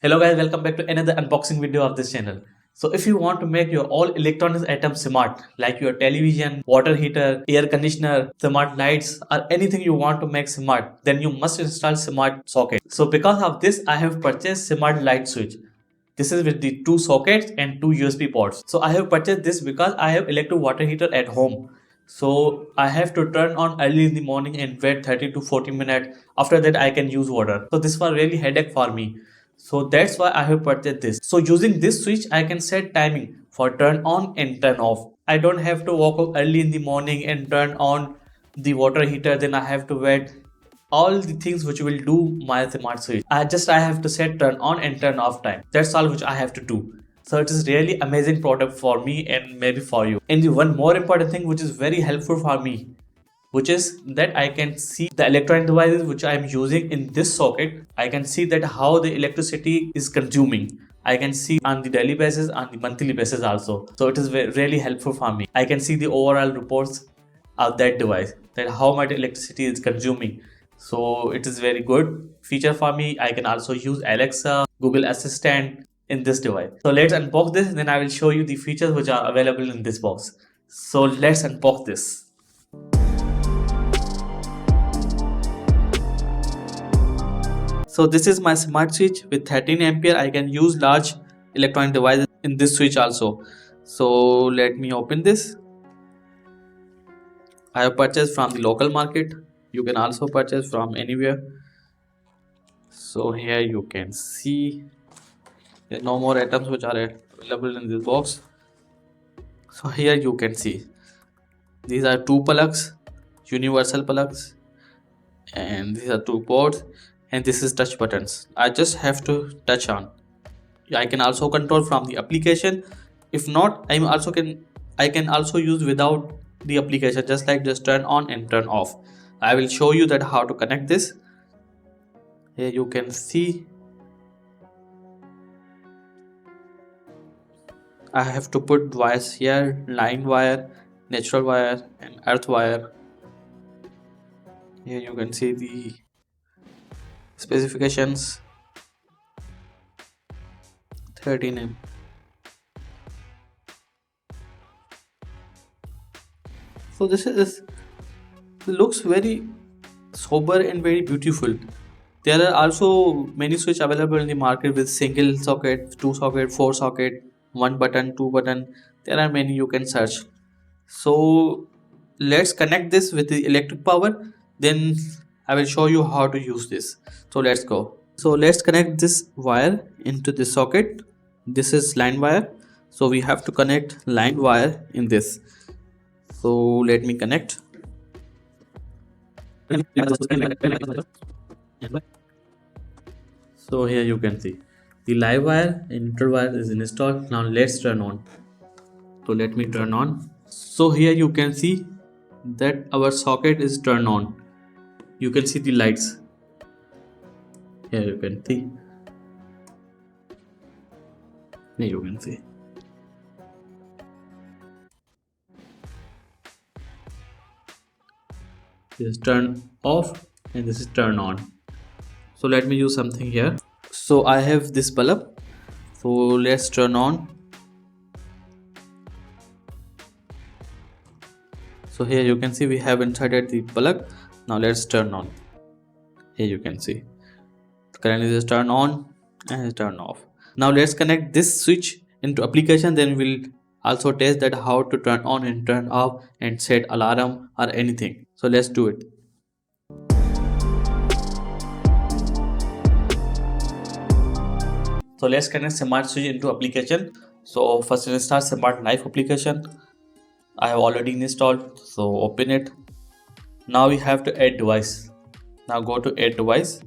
Hello guys, welcome back to another unboxing video of this channel. So if you want to make your all electronics items smart, like your television, water heater, air conditioner, smart lights, or anything you want to make smart, then you must install smart socket. So because of this, I have purchased smart light switch. This is with the two sockets and two USB ports. So I have purchased this because I have electric water heater at home. So I have to turn on early in the morning and wait 30 to 40 minutes. After that I can use water. So this was really headache for me. So that's why I have purchased this. So using this switch I can set timing for turn on and turn off. I don't have to walk up early in the morning and turn on the water heater, then I have to wait all the things which will do my smart switch. I have to set turn on and turn off time. That's all which I have to do. So it is really amazing product for me and maybe for you. And the one more important thing which is very helpful for me, which is that I can see the electronic devices which I am using in this socket. I can see that how the electricity is consuming. I can see on the daily basis, on the monthly basis also. So it is really helpful for me. I can see the overall reports of that device, that how much electricity is consuming. So it is very good feature for me. I can also use Alexa, Google Assistant in this device. So let's unbox this, then I will show you the features which are available in this box. So let's unbox this. So this is my smart switch with 13 ampere. I can use large electronic devices in this switch also. So let me open this. I have purchased from the local market. You can also purchase from anywhere. So here you can see there are no more items which are available in this box. So here you can see these are two plugs, universal plugs, and these are two ports, and this is touch buttons. I just have to touch on. I can also control from the application. If not, I can also use without the application, just turn on and turn off. I will show you that how to connect this. Here you can see I have to put wires here: line wire, natural wire, and earth wire. Here you can see the specifications. 13 So this looks very sober and very beautiful. There are also many switch available in the market with single socket, two socket, four socket, one button, two button. There are many you can search. So let's connect this with the electric power. Then I will show you how to use this. So let's go. So let's connect this wire into this socket. This is line wire. So we have to connect line wire in this. So let me connect. So here you can see the live wire and neutral wire is installed. Now let's turn on. So let me turn on. So here you can see that our socket is turned on. You can see the lights. Here you can see. Here you can see. This is turn off and this is turn on. So let me use something here. So I have this bulb. So let's turn on. So here you can see we have inserted the plug. Now let's turn on. Here you can see currently this turn on and turn off. Now let's connect this switch into application. Then we'll also test that how to turn on and turn off and set alarm or anything. So let's do it. So let's connect smart switch into application. So first install smart knife application. I have already installed, so open it. Now we have to add device. Now go to add device,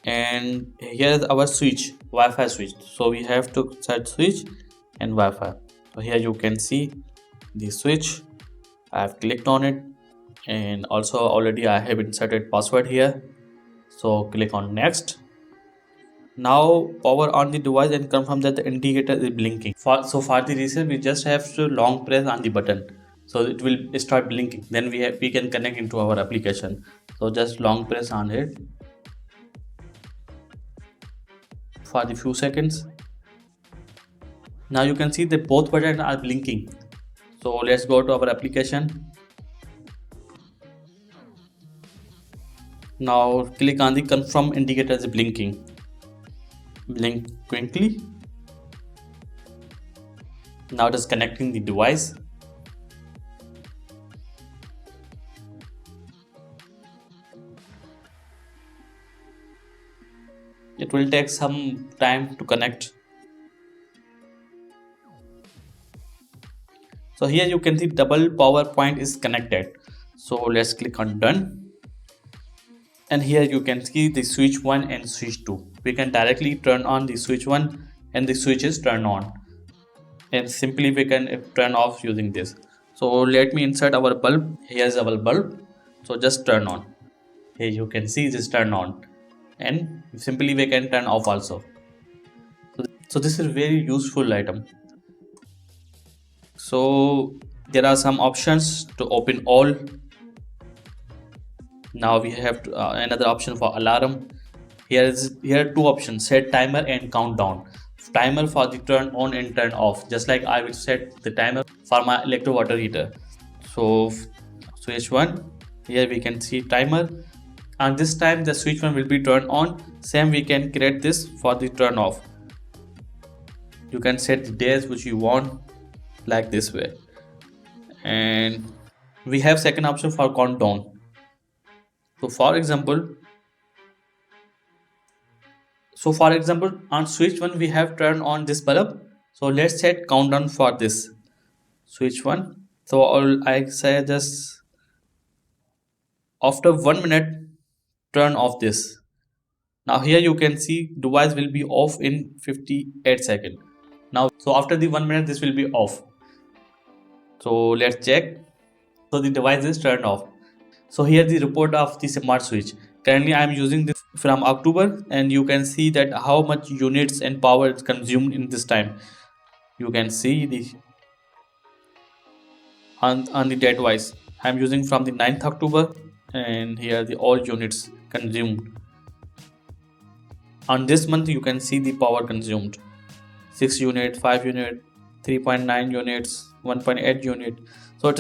and here is our switch, Wi-Fi switch. So we have to search switch and Wi-Fi. So here you can see the switch. I have clicked on it, and also already I have inserted password here. So click on next. Now power on the device and confirm that the indicator is blinking. For the reset, we just have to long press on the button, so it will start blinking. Then we can connect into our application. So just long press on it. for the few seconds. Now you can see that both buttons are blinking. So let's go to our application. Now click on the confirm indicator is blinking. Blink quickly. Now it is connecting the device. It will take some time to connect. So here you can see double power point is connected. So let's click on done. And here you can see the switch 1 and switch 2. We can directly turn on the switch 1 and the switch is turned on. And simply we can turn off using this. So let me insert our bulb. Here's our bulb. So just turn on. Here you can see this turn on. And simply we can turn off also. So this is very useful item. So there are some options to open all. Now we have another option for alarm. Here are two options: set timer and countdown. Timer for the turn on and turn off, just like I will set the timer for my electro water heater. So switch 1, here we can see timer, and this time the switch 1 will be turned on. Same we can create this for the turn off. You can set the days which you want like this way. And we have second option for countdown. So for example, on switch 1 we have turned on this bulb. So let's set countdown for this switch 1. So I say just after 1 minute turn off this. Now here you can see device will be off in 58 seconds. Now so after the 1 minute this will be off. So let's check. So the device is turned off. So here the report of the smart switch. Currently I am using this from October, and you can see that how much units and power is consumed in this time. You can see the on the device I am using from the 9th October, and here the all units consumed. On this month you can see the power consumed: 6 unit, 5 unit, 3.9 units, 1.8 unit. So it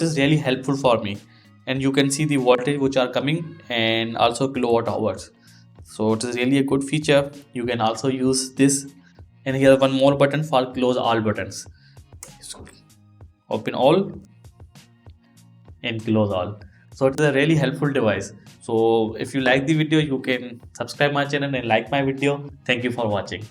is really helpful for me. And you can see the voltage which are coming and also kilowatt hours. So it is really a good feature. You can also use this. And here one more button for close all buttons. Open all and close all. So it is a really helpful device. So if you like the video, you can subscribe my channel and like my video. Thank you for watching.